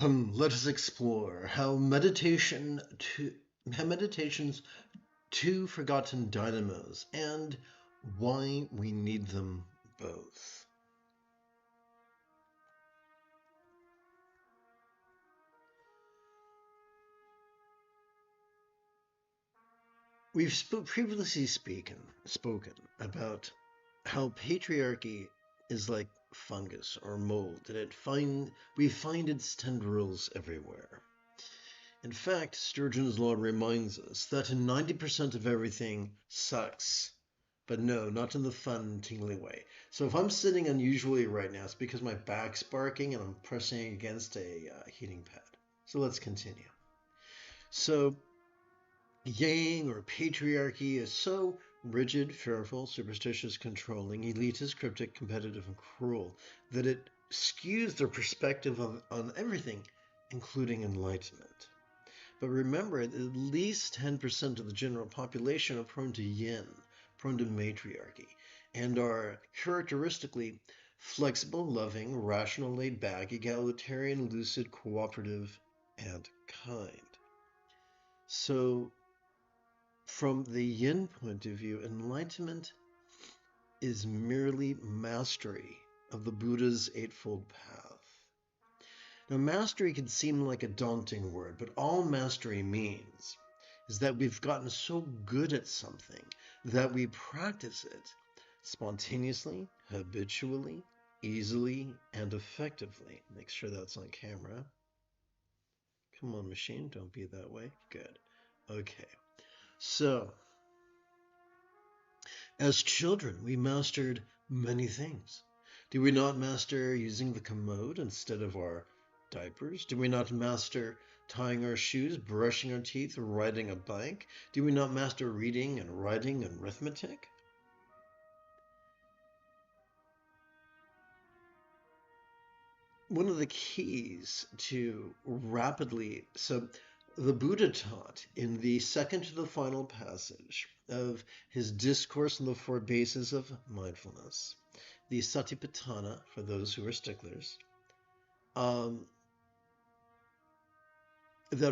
Let us explore how meditations two forgotten dynamos and why we need them both. We've previously spoken about how patriarchy is like fungus or mold, and we find its tendrils everywhere. In fact, Sturgeon's law reminds us that 90% of everything sucks. But no, not in the fun, tingly way. So if I'm sitting unusually right now, it's because my back's barking and I'm pressing against a heating pad. So let's continue. So Yang or patriarchy is so rigid, fearful, superstitious, controlling, elitist, cryptic, competitive, and cruel that it skews their perspective on everything, including enlightenment. But remember, at least 10% of the general population are prone to yin, prone to matriarchy, and are characteristically flexible, loving, rational, laid-back, egalitarian, lucid, cooperative, and kind. So, from the yin point of view, enlightenment is merely mastery of the Buddha's Eightfold Path. Now, mastery can seem like a daunting word, but all mastery means is that we've gotten so good at something that we practice it spontaneously, habitually, easily, and effectively. Make sure that's on camera. Come on, machine, don't be that way. Good. Okay. So, as children, we mastered many things. Did we not master using the commode instead of our diapers? Did we not master tying our shoes, brushing our teeth, riding a bike? Did we not master reading and writing and arithmetic? One of the keys to so the Buddha taught in the second to the final passage of his discourse on the four bases of mindfulness, the Satipatthana, for those who are sticklers, that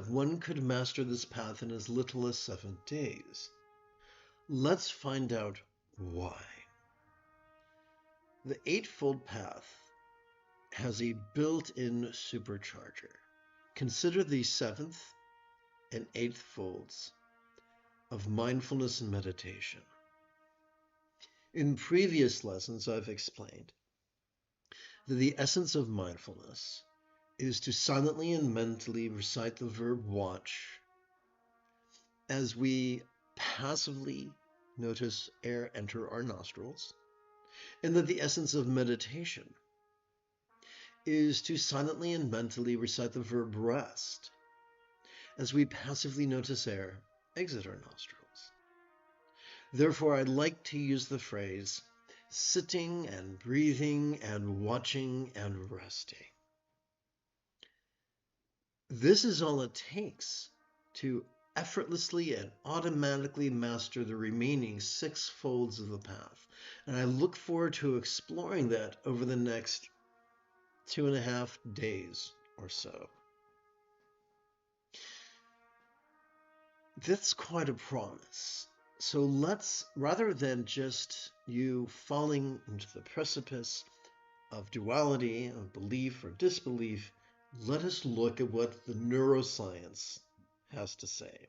one could master this path in as little as 7 days. Let's find out why. The Eightfold Path has a built-in supercharger. Consider the 7th and 8th folds of mindfulness and meditation. In previous lessons, I've explained that the essence of mindfulness is to silently and mentally recite the verb watch as we passively notice air enter our nostrils, and that the essence of meditation is to silently and mentally recite the verb rest as we passively notice air exit our nostrils. Therefore, I'd like to use the phrase sitting and breathing and watching and resting. This is all it takes to effortlessly and automatically master the remaining 6 folds of the path. And I look forward to exploring that over the next 2.5 days or so. That's quite a promise. So let's, rather than just you falling into the precipice of duality, of belief or disbelief, let us look at what the neuroscience has to say.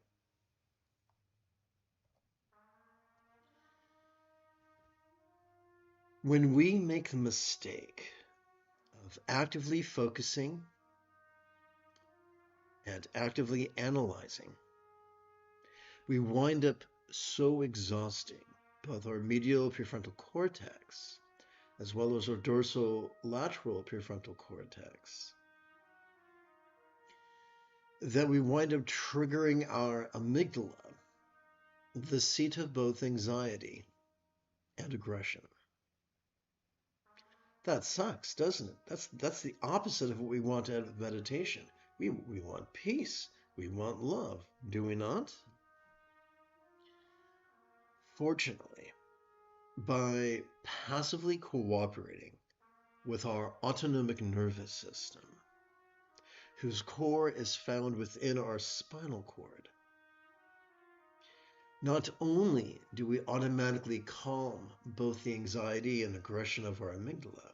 When we make the mistake of actively focusing and actively analyzing, we wind up so exhausting both our medial prefrontal cortex as well as our dorsolateral prefrontal cortex that we wind up triggering our amygdala, the seat of both anxiety and aggression. That sucks, doesn't it? That's the opposite of what we want out of meditation. We want peace. We want love. Do we not? Fortunately, by passively cooperating with our autonomic nervous system, whose core is found within our spinal cord. Not only do we automatically calm both the anxiety and aggression of our amygdala,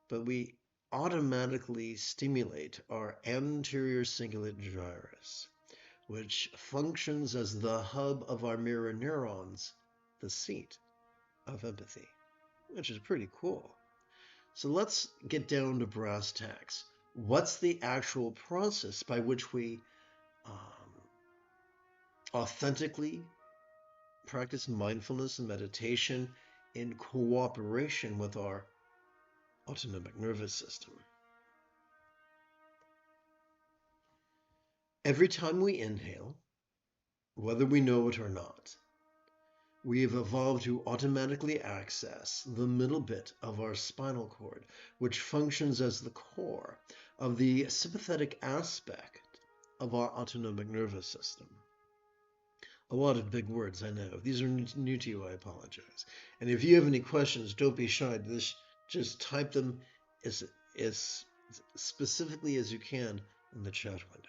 but we automatically stimulate our anterior cingulate gyrus, which functions as the hub of our mirror neurons, the seat of empathy, which is pretty cool. So let's get down to brass tacks. What's the actual process by which we authentically practice mindfulness and meditation in cooperation with our autonomic nervous system? Every time we inhale, whether we know it or not, we have evolved to automatically access the middle bit of our spinal cord, which functions as the core of the sympathetic aspect of our autonomic nervous system. A lot of big words, I know. If these are new to you, I apologize. And if you have any questions, don't be shy. Just type them as specifically as you can in the chat window.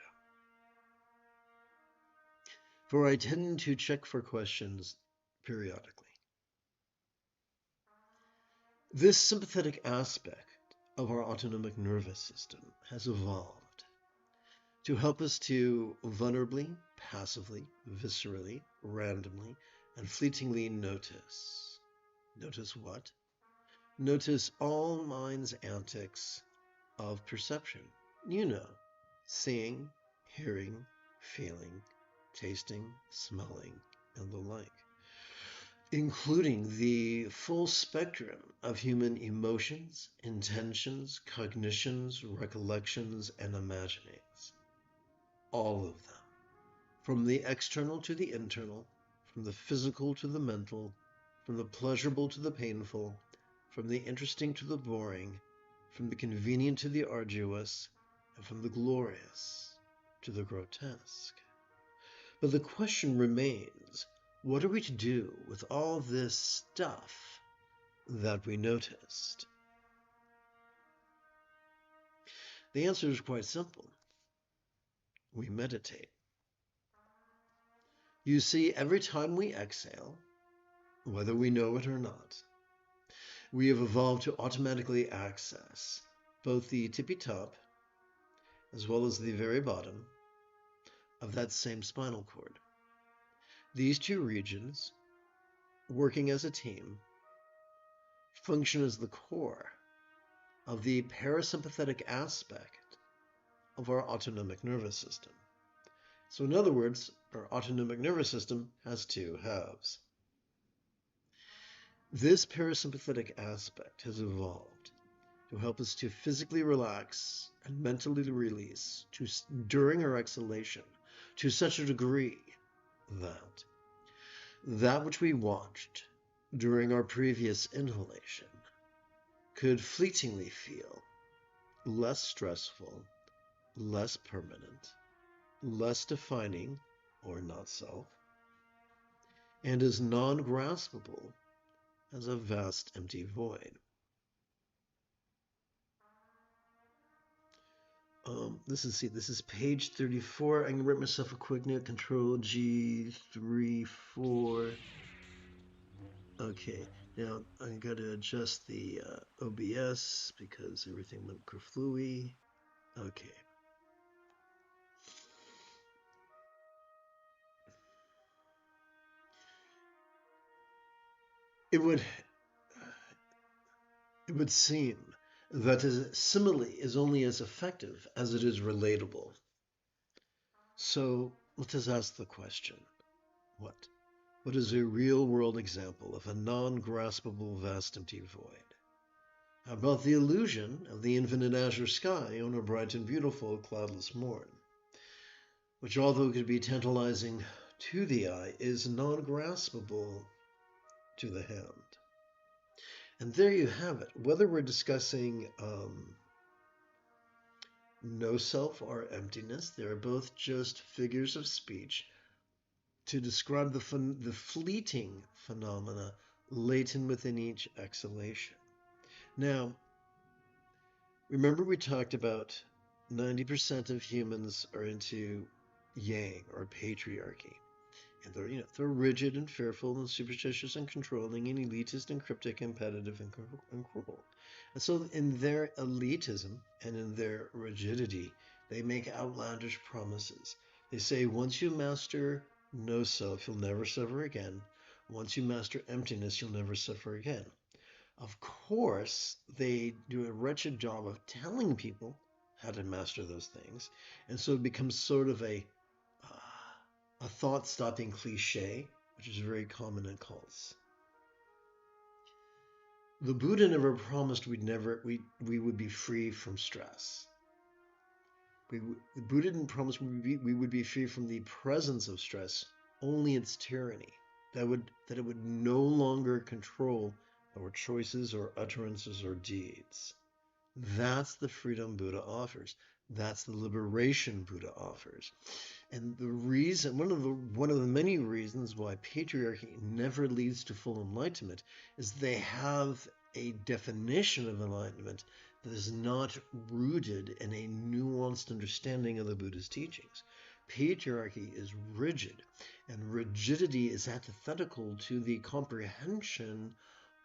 For I tend to check for questions periodically. This sympathetic aspect of our autonomic nervous system has evolved to help us to vulnerably, passively, viscerally, randomly, and fleetingly notice. Notice what? Notice all mind's antics of perception. You know, seeing, hearing, feeling, tasting, smelling, and the like, including the full spectrum of human emotions, intentions, cognitions, recollections, and imaginings. All of them, from the external to the internal, from the physical to the mental, from the pleasurable to the painful, from the interesting to the boring, from the convenient to the arduous, and from the glorious to the grotesque. But the question remains, what are we to do with all this stuff that we noticed? The answer is quite simple. We meditate. You see, every time we exhale, whether we know it or not, we have evolved to automatically access both the tippy top as well as the very bottom of that same spinal cord. These two regions, working as a team, function as the core of the parasympathetic aspect of our autonomic nervous system. So in other words, our autonomic nervous system has two halves. This parasympathetic aspect has evolved to help us to physically relax and mentally release during our exhalation to such a degree that that which we watched during our previous inhalation could fleetingly feel less stressful, less permanent, less defining or not self, and as non-graspable as a vast empty void. This is page 34. I'm gonna write myself a quick note. Control G3, 4. Okay, now I'm gonna adjust the OBS because everything went kerflooey. Okay. It would seem that a simile is only as effective as it is relatable. So let us ask the question, what is a real-world example of a non-graspable vast empty void? How about the illusion of the infinite azure sky on a bright and beautiful cloudless morn, which, although could be tantalizing to the eye, is non-graspable to the hand? And there you have it. Whether we're discussing no self or emptiness, they are both just figures of speech to describe the fleeting phenomena latent within each exhalation. Now, remember we talked about 90% of humans are into yang or patriarchy. And they're rigid and fearful and superstitious and controlling and elitist and cryptic, competitive and cruel. And so in their elitism and in their rigidity, they make outlandish promises. They say, once you master no self, you'll never suffer again. Once you master emptiness, you'll never suffer again. Of course, they do a wretched job of telling people how to master those things. And so it becomes sort of a thought-stopping cliche, which is very common in cults. The Buddha never promised we would be free from stress. The Buddha didn't promise we would be free from the presence of stress, only its tyranny. That it would no longer control our choices or utterances or deeds. That's the freedom Buddha offers. That's the liberation Buddha offers. And the reason, one of the many reasons why patriarchy never leads to full enlightenment is they have a definition of enlightenment that is not rooted in a nuanced understanding of the Buddha's teachings. Patriarchy is rigid, and rigidity is antithetical to the comprehension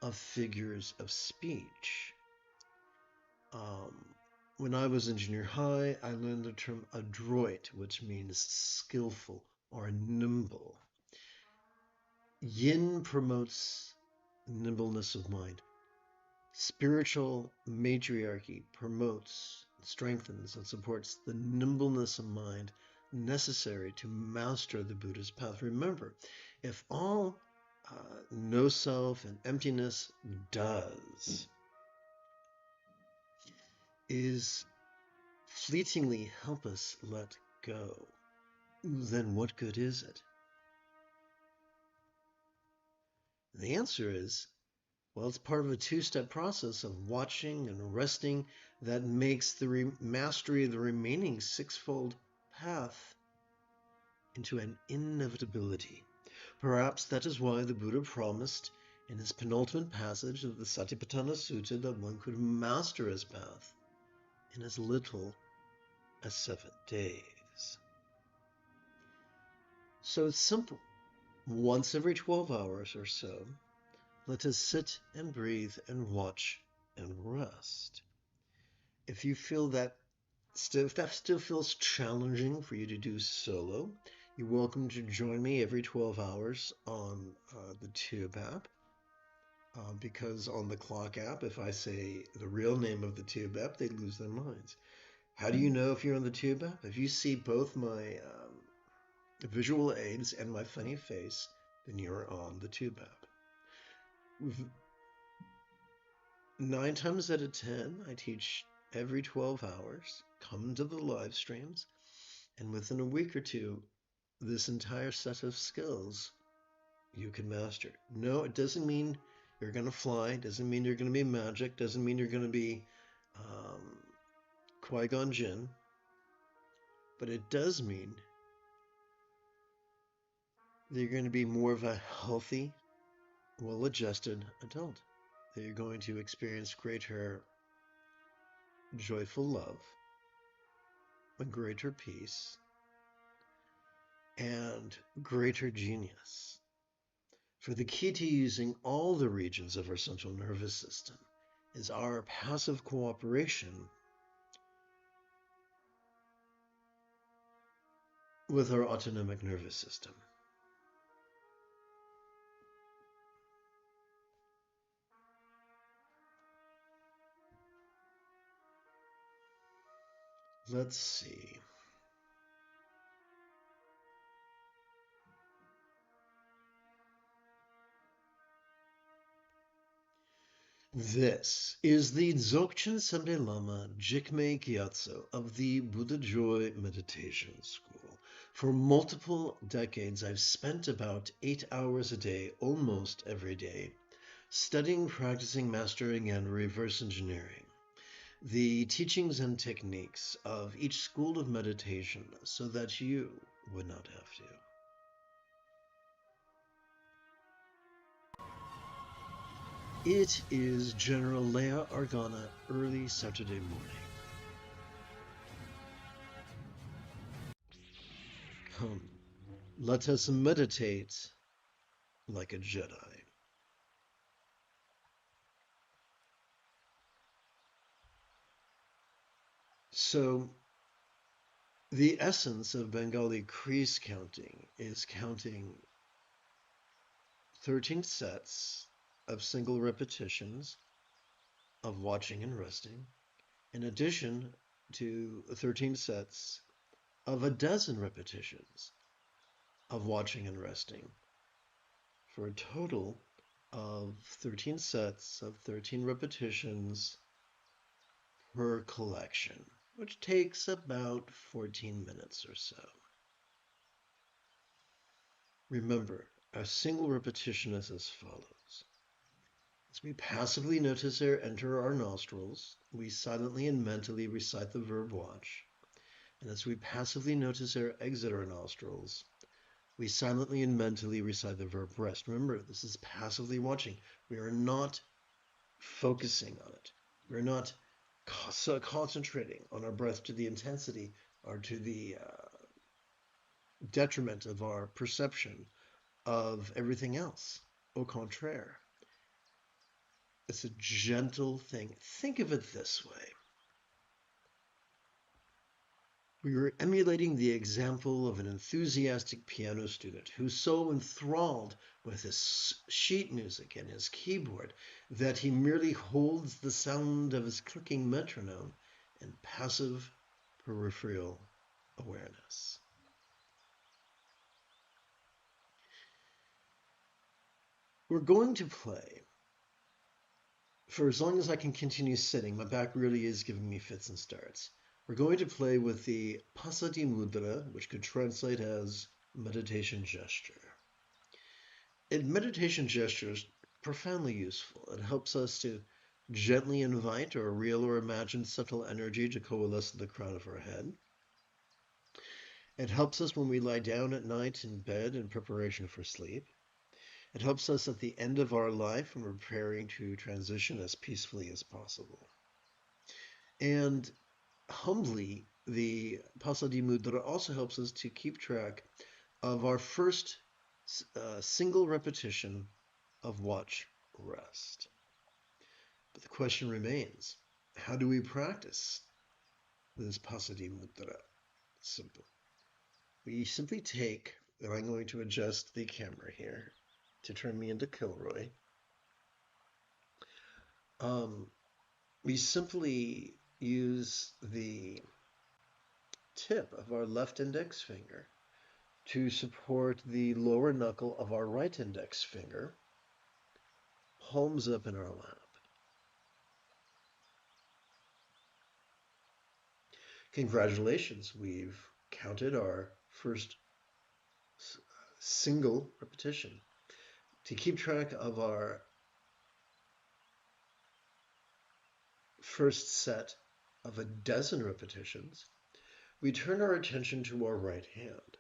of figures of speech. When I was in junior high, I learned the term adroit, which means skillful or nimble. Yin promotes nimbleness of mind. Spiritual matriarchy promotes, strengthens, and supports the nimbleness of mind necessary to master the Buddha's path. Remember, if all no self and emptiness does is fleetingly help us let go, then what good is it? The answer is, well, it's part of a two-step process of watching and resting that makes the mastery of the remaining sixfold path into an inevitability. Perhaps that is why the Buddha promised in his penultimate passage of the Satipatthana Sutta that one could master his path in as little as 7 days. So it's simple. Once every 12 hours or so, let us sit and breathe and watch and rest. If you feel that if that still feels challenging for you to do solo, you're welcome to join me every 12 hours on the Tube app. Because on the Clock app, if I say the real name of the Tube app, they lose their minds. How do you know if you're on the Tube app? If you see both my visual aids and my funny face, then you're on the Tube app. 9 times out of 10, I teach every 12 hours. Come to the live streams, and within a week or two, this entire set of skills you can master. No, it doesn't mean you're going to fly, doesn't mean you're going to be magic, doesn't mean you're going to be Qui-Gon Jinn, but it does mean that you're going to be more of a healthy, well-adjusted adult. That you're going to experience greater joyful love, a greater peace, and greater genius. For the key to using all the regions of our central nervous system is our passive cooperation with our autonomic nervous system. Let's see. This is the Dzogchen Sunday Lama Jigme Gyatso of the Buddha Joy Meditation School. For multiple decades, I've spent about 8 hours a day, almost every day, studying, practicing, mastering, and reverse engineering the teachings and techniques of each school of meditation so that you would not have to. It is General Leia Organa early Saturday morning. Come, let us meditate like a Jedi. So, the essence of Bengali crease counting is counting 13 sets of single repetitions of watching and resting, in addition to 13 sets of a dozen repetitions of watching and resting, for a total of 13 sets of 13 repetitions per collection, which takes about 14 minutes or so. Remember, a single repetition is as follows. As we passively notice air enter our nostrils, we silently and mentally recite the verb watch. And as we passively notice air exit our nostrils, we silently and mentally recite the verb rest. Remember, this is passively watching. We are not focusing on it. We're not concentrating on our breath to the intensity or to the detriment of our perception of everything else. Au contraire. It's a gentle thing. Think of it this way. We were emulating the example of an enthusiastic piano student who's so enthralled with his sheet music and his keyboard that he merely holds the sound of his clicking metronome in passive peripheral awareness. We're going to play for as long as I can continue sitting. My back really is giving me fits and starts. We're going to play with the Pasadimudra, which could translate as meditation gesture. Meditation gesture is profoundly useful. It helps us to gently invite our real or imagined subtle energy to coalesce at the crown of our head. It helps us when we lie down at night in bed in preparation for sleep. It helps us at the end of our life when we're preparing to transition as peacefully as possible. And humbly, the Pasadimudra also helps us to keep track of our first single repetition of watch rest. But the question remains, how do we practice this Pasadimudra? Simple. We simply take, and I'm going to adjust the camera here to turn me into Kilroy. We simply use the tip of our left index finger to support the lower knuckle of our right index finger, palms up in our lap. Congratulations, we've counted our first single repetition. To keep track of our first set of a dozen repetitions, we turn our attention to our right hand.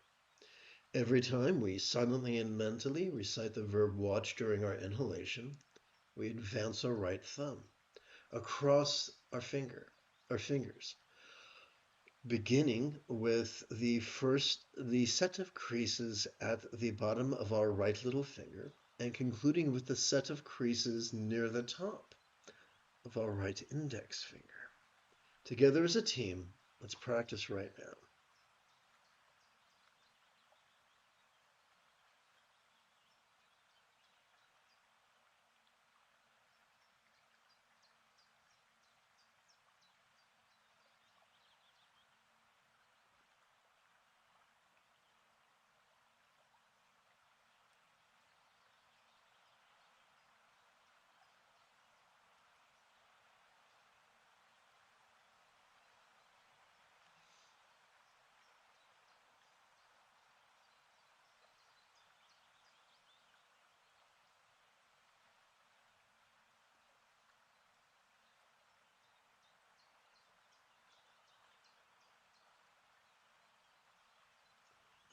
Every time we silently and mentally recite the verb watch during our inhalation, we advance our right thumb across our fingers, beginning with the set of creases at the bottom of our right little finger and concluding with the set of creases near the top of our right index finger. Together as a team, let's practice right now.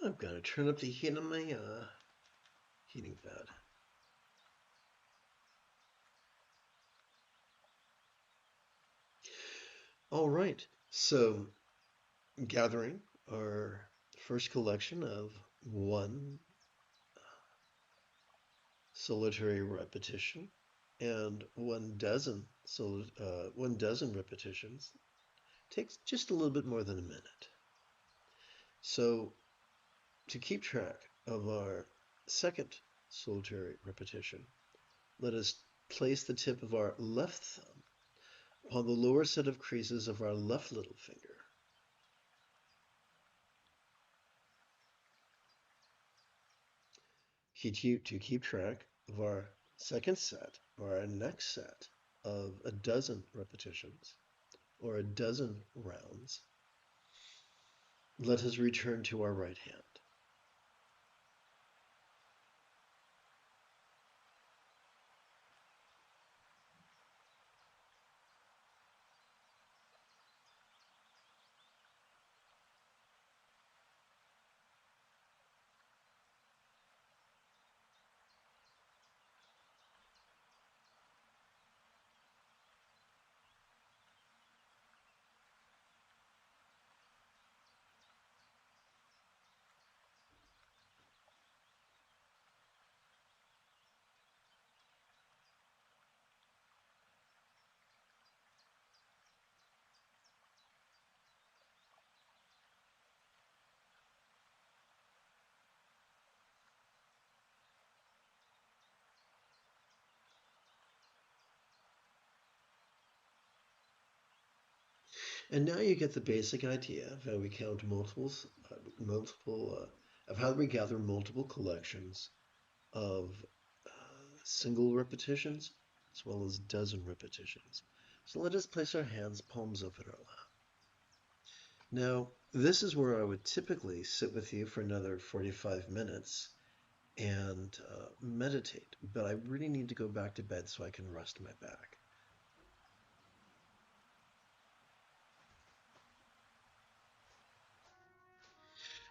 I'm going to turn up the heat on my heating pad. All right, so gathering our first collection of one solitary repetition and 1 dozen repetitions takes just a little bit more than a minute. So to keep track of our second solitary repetition, let us place the tip of our left thumb upon the lower set of creases of our left little finger. To keep track of our second set, or our next set of 12 repetitions, or 12 rounds, let us return to our right hand. And now you get the basic idea of how we count of how we gather multiple collections of single repetitions as well as dozen repetitions. So let us place our hands palms up in our lap. Now, this is where I would typically sit with you for another 45 minutes and meditate, but I really need to go back to bed so I can rest my back.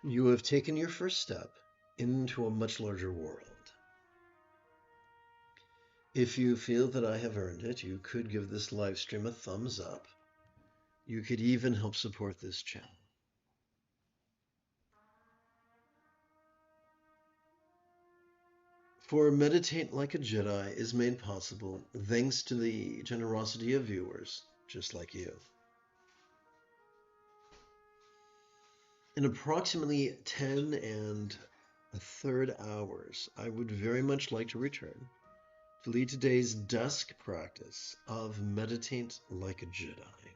You have taken your first step into a much larger world. If you feel that I have earned it, you could give this live stream a thumbs up. You could even help support this channel. For Meditate Like a Jedi is made possible thanks to the generosity of viewers just like you. In approximately 10 1/3 hours, I would very much like to return to lead today's dusk practice of Meditate Like a Jedi.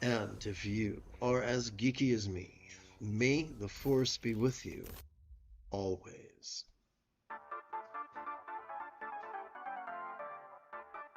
And if you are as geeky as me, may the Force be with you always.